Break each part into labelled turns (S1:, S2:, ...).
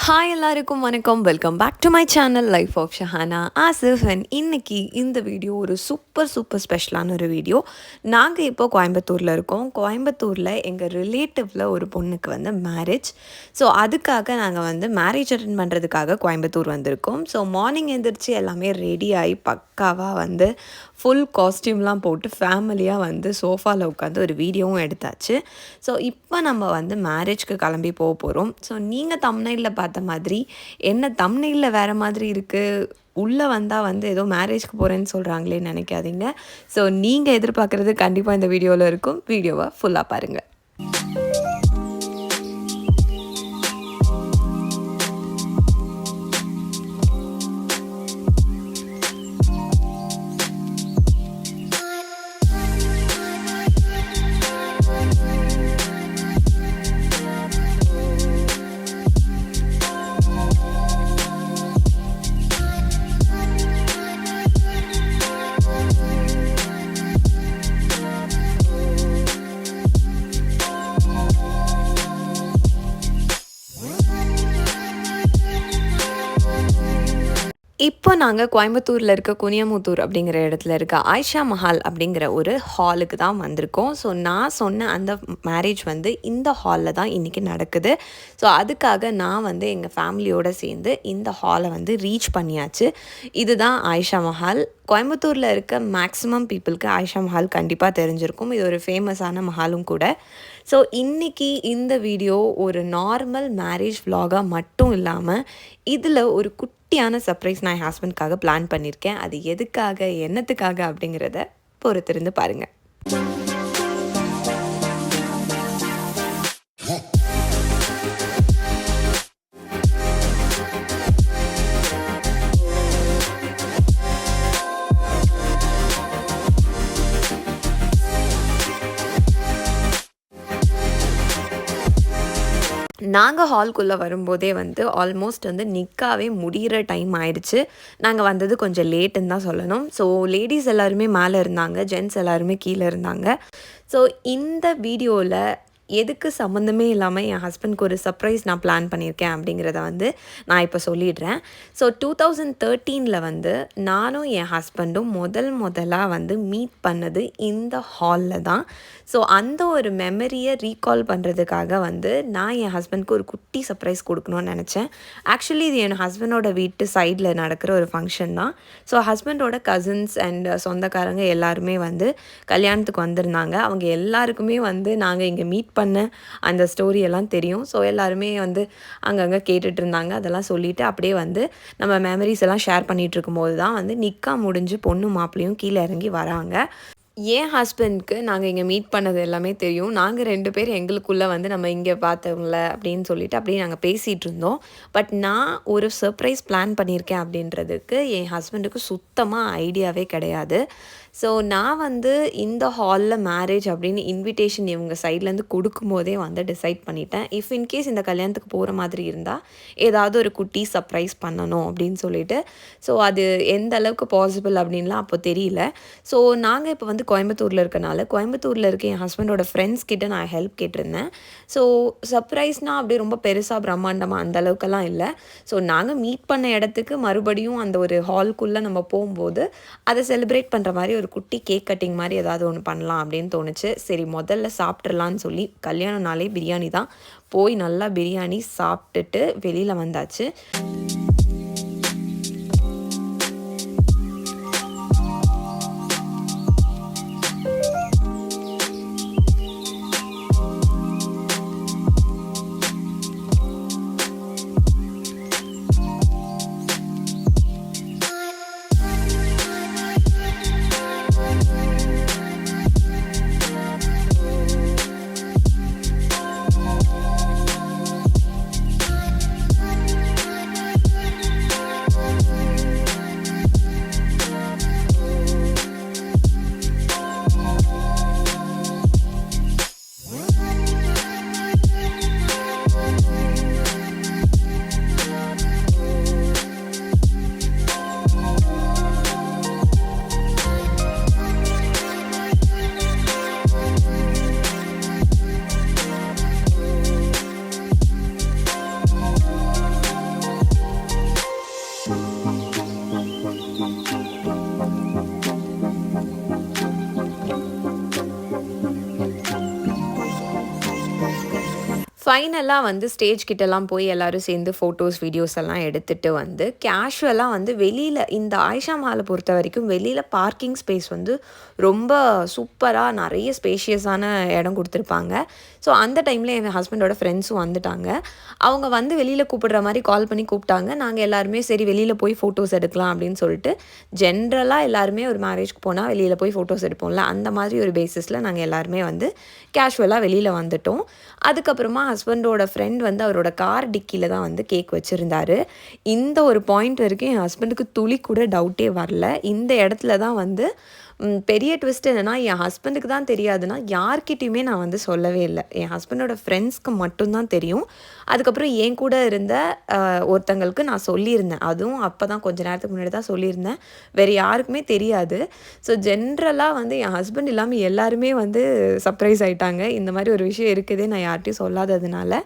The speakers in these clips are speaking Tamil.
S1: ஹாய் எல்லாருக்கும் வணக்கம். Welcome back to my channel life of Shahana Asif. And இன்னைக்கு இந்த வீடியோ ஒரு சூப்பர் ஸ்பெஷலான ஒரு வீடியோ. நாங்கள் இப்போ கோயம்புத்தூரில் இருக்கோம். கோயம்புத்தூரில் எங்கள் ரிலேட்டிவில் ஒரு பொண்ணுக்கு வந்து மேரேஜ். ஸோ அதுக்காக நாங்கள் வந்து மேரேஜ் அட்டென்ட் பண்ணுறதுக்காக கோயம்புத்தூர் வந்திருக்கோம். ஸோ மார்னிங் எழுந்திரிச்சு எல்லாமே ரெடி ஆகி பக்காவாக வந்து ஃபுல் காஸ்டியூம்லாம் போட்டு ஃபேமிலியாக வந்து சோஃபாவில் உட்காந்து ஒரு வீடியோவும் எடுத்தாச்சு. ஸோ இப்போ நம்ம வந்து மேரேஜ்க்கு கிளம்பி போகிறோம். ஸோ நீங்கள் தம்ப்நெயிலில் பார்த்த மாதிரி என்ன தம்ப்நெயிலில் வேறு மாதிரி இருக்குது, உள்ளே வந்தால் வந்து ஏதோ மேரேஜ்க்கு போகிறேன்னு சொல்கிறாங்களேன்னு நினைக்காதீங்க. ஸோ நீங்கள் எதிர்பார்க்குறது கண்டிப்பாக இந்த வீடியோவில் இருக்கும். வீடியோவை ஃபுல்லாக பாருங்கள். இப்போ நாங்கள் கோயம்புத்தூரில் இருக்க குனியமுத்தூர் அப்படிங்கிற இடத்துல இருக்க ஆயிஷா மஹால் அப்படிங்கிற ஒரு ஹாலுக்கு தான் வந்திருக்கோம். ஸோ நான் சொன்ன அந்த மேரேஜ் வந்து இந்த ஹாலில் தான் இன்றைக்கி நடக்குது. ஸோ அதுக்காக நான் வந்து எங்கள் ஃபேமிலியோடு சேர்ந்து இந்த ஹாலை வந்து ரீச் பண்ணியாச்சு. இதுதான் ஆயிஷா மஹால். கோயம்புத்தூரில் இருக்க மேக்ஸிமம் பீப்புளுக்கு ஆயிஷா மஹால் கண்டிப்பாக தெரிஞ்சிருக்கும். இது ஒரு ஃபேமஸான மஹாலும் கூட. ஸோ இன்றைக்கி இந்த வீடியோ ஒரு நார்மல் மேரேஜ் vlog-ஆ மட்டும் இல்லாமல் இதில் ஒரு குட்டியான சர்ப்ரைஸ் நான் என் ஹஸ்பண்ட்காக பிளான் பண்ணியிருக்கேன். அது எதுக்காக என்னத்துக்காக அப்படிங்கிறத பொறுத்திருந்து பாருங்கள். நாங்கள் ஹால்குள்ளே வரும்போதே வந்து ஆல்மோஸ்ட் வந்து நிக்காவே முடிகிற டைம் ஆயிடுச்சு. நாங்கள் வந்தது கொஞ்சம் லேட்டுன்னு தான் சொல்லணும். ஸோ லேடிஸ் எல்லாருமே மேலே இருந்தாங்க, ஜென்ட்ஸ் எல்லாருமே கீழே இருந்தாங்க. ஸோ இந்த வீடியோவில் எதுக்கு சம்மந்தமே இல்லாமல் என் ஹஸ்பண்ட்க்கு ஒரு சர்ப்ரைஸ் நான் பிளான் பண்ணியிருக்கேன் அப்படிங்கிறத வந்து நான் இப்போ சொல்லிடுறேன். ஸோ 2013 வந்து நானும் என் ஹஸ்பண்டும் முதலாக வந்து மீட் பண்ணது இந்த ஹாலில் தான். ஸோ அந்த ஒரு மெமரியை ரீகால் பண்ணுறதுக்காக வந்து நான் என் ஹஸ்பண்ட்க்கு ஒரு குட்டி சர்ப்ரைஸ் கொடுக்கணும்னு நினச்சேன். ஆக்சுவலி இது என் ஹஸ்பண்டோட வீட்டு சைடில் நடக்கிற ஒரு ஃபங்க்ஷன் தான். ஸோ ஹஸ்பண்டோட கசின்ஸ் அண்ட் சொந்தக்காரங்க எல்லாருமே வந்து கல்யாணத்துக்கு வந்திருந்தாங்க. அவங்க எல்லாருக்குமே வந்து நாங்கள் இங்கே மீட் பண்ண அந்த ஸ்டோரியெல்லாம் தெரியும். ஸோ எல்லாருமே வந்து அங்கங்கே கேட்டுட்டு இருந்தாங்க. அதெல்லாம் சொல்லிவிட்டு அப்படியே வந்து நம்ம மெமரிஸ் எல்லாம் ஷேர் பண்ணிகிட்டு இருக்கும்போது தான் வந்து நிக்கா முடிஞ்சு பொண்ணு மாப்பிள்ளையும் கீழே இறங்கி வராங்க. என் ஹஸ்பண்ட்க்கு நாங்கள் இங்கே மீட் பண்ணது எல்லாமே தெரியும். நாங்கள் 2 பேர் எங்களுக்குள்ளே வந்து நம்ம இங்கே பார்த்தவங்கள அப்படின்னு சொல்லிட்டு அப்படியே நாங்கள் பேசிகிட்டு இருந்தோம். பட் நான் ஒரு சர்ப்ரைஸ் பிளான் பண்ணியிருக்கேன் அப்படின்றதுக்கு என் ஹஸ்பண்டுக்கு சுத்தமாக ஐடியாவே கிடையாது. ஸோ நான் வந்து இந்த ஹாலில் மேரேஜ் அப்படின்னு இன்விடேஷன் இவங்க சைட்லேருந்து கொடுக்கும்போதே வந்து டிசைட் பண்ணிட்டேன். இஃப் இன்கேஸ் இந்த கல்யாணத்துக்கு போகிற மாதிரி இருந்தால் ஏதாவது ஒரு குட்டி சர்ப்ரைஸ் பண்ணணும் அப்படின்னு சொல்லிட்டு. ஸோ அது எந்த அளவுக்கு பாசிபிள் அப்படின்லாம் அப்போ தெரியல. ஸோ நாங்கள் இப்போ வந்து கோயம்புத்தூரில் இருக்கனால கோயம்புத்தூரில் இருக்க என் ஹஸ்பண்டோட ஃப்ரெண்ட்ஸ் கிட்ட நான் ஹெல்ப் கேட்டிருந்தேன். ஸோ சர்ப்ரைஸ்னால் அப்படியே ரொம்ப பெருசாக பிரம்மாண்டமாக அந்த அளவுக்கெல்லாம் இல்லை. ஸோ நாங்கள் மீட் பண்ண இடத்துக்கு மறுபடியும் அந்த ஒரு ஹால்குள்ளே நம்ம போகும்போது அதை செலிப்ரேட் பண்ணுற மாதிரி ஒரு குட்டி கேக் கட்டிங் மாதிரி ஏதாவது ஒன்று பண்ணலாம் அப்படின்னு தோணுச்சு. சரி முதல்ல சாப்பிட்றலான்னு சொல்லி கல்யாணம்னாலே பிரியாணி தான். போய் நல்லா பிரியாணி சாப்பிட்டுட்டு வெளியில் வந்தாச்சு. ஃபைனலாக வந்து ஸ்டேஜ் கிட்டலாம் போய் எல்லோரும் சேர்ந்து ஃபோட்டோஸ் வீடியோஸ் எல்லாம் எடுத்துகிட்டு வந்து கேஷுவலாக வந்து வெளியில் இந்த ஆயிஷா மஹாலை பொறுத்த வரைக்கும் வெளியில் பார்க்கிங் ஸ்பேஸ் வந்து ரொம்ப சூப்பராக நிறைய ஸ்பேஷியஸான இடம் கொடுத்துருப்பாங்க. ஸோ அந்த டைமில் என் ஹஸ்பண்டோட ஃப்ரெண்ட்ஸும் வந்துட்டாங்க. அவங்க வந்து வெளியில் கூப்பிடுற மாதிரி கால் பண்ணி கூப்பிட்டாங்க. நாங்கள் எல்லாருமே சரி வெளியில் போய் ஃபோட்டோஸ் எடுக்கலாம் அப்படின்னு சொல்லிட்டு ஜென்ரலாக எல்லாருமே ஒரு மேரேஜ்க்கு போனால் வெளியில் போய் ஃபோட்டோஸ் எடுப்போம்ல, அந்த மாதிரி ஒரு பேசிஸில் நாங்கள் எல்லாருமே வந்து கேஷுவலாக வெளியில் வந்துட்டோம். அதுக்கப்புறமா ஹஸ்பண்டோட ஃப்ரெண்ட் வந்து அவரோட கார் டிக்கியில் தான் வந்து கேக் வச்சுருந்தாரு. இந்த ஒரு பாயிண்ட் வரைக்கும் என் ஹஸ்பண்டுக்கு துளி கூட டவுட்டே வரல. இந்த இடத்துல தான் வந்து பெரிய ட்விஸ்ட் என்னென்னா, என் ஹஸ்பண்டுக்கு தான் தெரியாதுன்னா யார்கிட்டையுமே நான் வந்து சொல்லவே இல்லை. என் ஹஸ்பண்டோட ஃப்ரெண்ட்ஸ்க்கு மட்டும்தான் தெரியும். அதுக்கப்புறம் என் கூட இருந்த ஒருத்தங்களுக்கு நான் சொல்லியிருந்தேன். அதுவும் அப்போ தான் கொஞ்சம் நேரத்துக்கு முன்னாடி தான் சொல்லியிருந்தேன். வேறு யாருக்குமே தெரியாது. ஸோ ஜென்ரலாக வந்து என் ஹஸ்பண்ட் இல்லாமல் எல்லாருமே வந்து சர்ப்ரைஸ் ஆகிட்டாங்க. இந்த மாதிரி ஒரு விஷயம் இருக்குதே நான் யார்கிட்டையும் சொல்லாததுனால.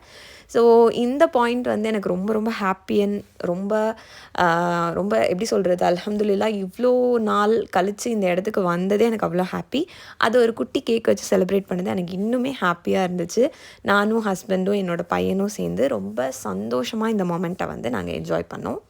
S1: ஸோ இந்த பாயிண்ட் வந்து எனக்கு ரொம்ப ரொம்ப ஹாப்பி அண்ட் ரொம்ப ரொம்ப எப்படி சொல்கிறது, அல்ஹம்துலில்லாஹ் இவ்வளோ நாள் கழித்து இந்த இடத்துக்கு வந்ததே எனக்கு அவ்வளோ ஹாப்பி. அது ஒரு குட்டி கேக் வச்சு செலிப்ரேட் பண்ணது எனக்கு இன்னுமே ஹாப்பியாக இருந்துச்சு. நானும் ஹஸ்பண்டும் என்னோடய பையனும் சேர்ந்து ரொம்ப சந்தோஷமாக இந்த மொமெண்ட்டை வந்து நாங்கள் என்ஜாய் பண்ணோம்.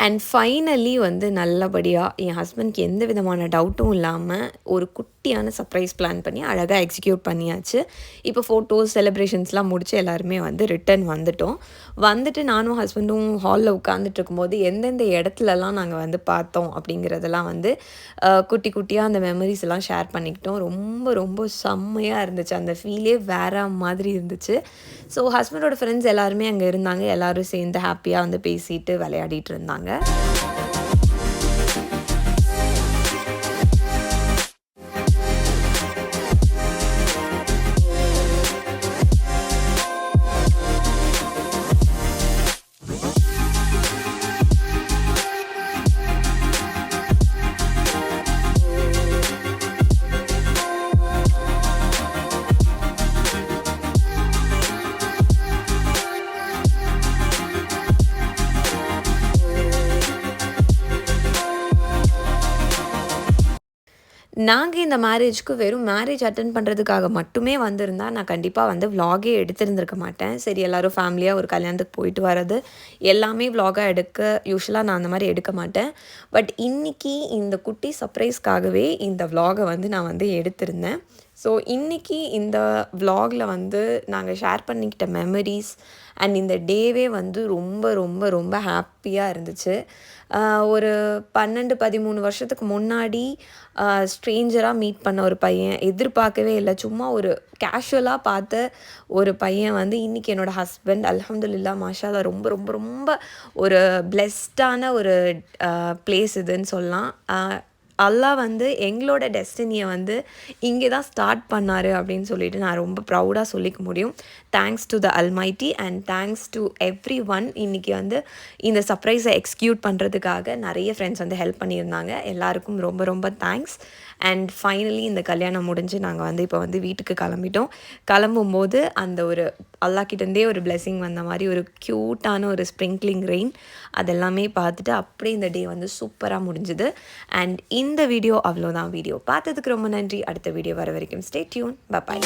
S1: அண்ட் ஃபைனலி வந்து நல்லபடியாக என் ஹஸ்பண்ட்க்கு எந்த விதமான டவுட்டும் இல்லாமல் ஒரு குட்டியான சர்ப்ரைஸ் பிளான் பண்ணி அழகாக எக்ஸிக்யூட் பண்ணியாச்சு. இப்போ ஃபோட்டோஸ் செலிப்ரேஷன்ஸ்லாம் முடித்து எல்லாருமே வந்து ரிட்டர்ன் வந்துட்டு நானும் ஹஸ்பண்டும் ஹாலில் உட்காந்துட்டு இருக்கும்போது எந்தெந்த இடத்துலலாம் நாங்கள் வந்து பார்த்தோம் அப்படிங்கிறதெல்லாம் வந்து குட்டி குட்டியாக அந்த மெமரிஸ் எல்லாம் ஷேர் பண்ணிக்கிட்டோம். ரொம்ப ரொம்ப செம்மையாக இருந்துச்சு. அந்த ஃபீலே வேறு மாதிரி இருந்துச்சு. ஸோ ஹஸ்பண்டோட ஃப்ரெண்ட்ஸ் எல்லாருமே அங்கே இருந்தாங்க. எல்லோரும் சேர்ந்து ஹாப்பியாக வந்து பேசிட்டு விளையாடிட்டு இருந்தாங்க. நாங்கள் இந்த மேரேஜ்க்கு வெறும் மேரேஜ் அட்டெண்ட் பண்ணுறதுக்காக மட்டுமே வந்திருந்தா நான் கண்டிப்பாக வந்து விலாகே எடுத்திருந்திருக்க மாட்டேன். சரி எல்லோரும் ஃபேமிலியாக ஒரு கல்யாணத்துக்கு போயிட்டு வர்றது எல்லாமே விலாகாக யூஸ்வலாக நான் அந்த மாதிரி எடுக்க மாட்டேன். பட் இன்றைக்கி இந்த குட்டி சர்ப்ரைஸ்க்காகவே இந்த விலாகை வந்து நான் வந்து எடுத்திருந்தேன். ஸோ இன்றைக்கி இந்த விலாகில் வந்து நாங்கள் ஷேர் பண்ணிக்கிட்ட மெமரிஸ் அண்ட் இந்த டேவே வந்து ரொம்ப ரொம்ப ரொம்ப ஹாப்பியாக இருந்துச்சு. ஒரு 12-13 வருஷத்துக்கு முன்னாடி ஸ்ட்ரேஞ்சராக மீட் பண்ண ஒரு பையன், எதிர்பார்க்கவே இல்லை, சும்மா ஒரு கேஷுவலாக பார்த்த ஒரு பையன் வந்து இன்றைக்கி என்னோடய ஹஸ்பண்ட். அல்ஹம்துலில்லாஹ் மாஷாஅல்லாஹ் ரொம்ப ரொம்ப ரொம்ப ஒரு பிளெஸ்டான ஒரு பிளேஸ் இதுன்னு சொல்லலாம். அல்லாஹ் வந்து எங்களோட டெஸ்டினியை வந்து இங்கே தான் ஸ்டார்ட் பண்ணார் அப்படின்னு சொல்லிட்டு நான் ரொம்ப ப்ரௌடாக சொல்லிக்க முடியும். Thanks to the almighty and thanks to every one. இன்றைக்கி வந்து இந்த சர்ப்ரைஸை எக்ஸிக்யூட் பண்ணுறதுக்காக நிறைய ஃப்ரெண்ட்ஸ் வந்து ஹெல்ப் பண்ணியிருந்தாங்க. எல்லாருக்கும் ரொம்ப ரொம்ப தேங்க்ஸ். அண்ட் ஃபைனலி இந்த கல்யாணம் முடிஞ்சு நாங்கள் வந்து இப்போ வந்து வீட்டுக்கு கிளம்பிட்டோம். கிளம்பும்போது அந்த ஒரு அல்லாஹ்கிட்டேருந்தே ஒரு பிளெஸிங் வந்த மாதிரி ஒரு க்யூட்டான ஒரு ஸ்ப்ரிங்க்லிங் ரெயின் அதெல்லாமே பார்த்துட்டு அப்படியே இந்த டே வந்து சூப்பராக முடிஞ்சுது. அண்ட் இந்த வீடியோ அவ்வளோதான். வீடியோ பார்த்ததுக்கு ரொம்ப நன்றி. அடுத்த வீடியோ வர வரைக்கும் ஸ்டே டியூன். பை.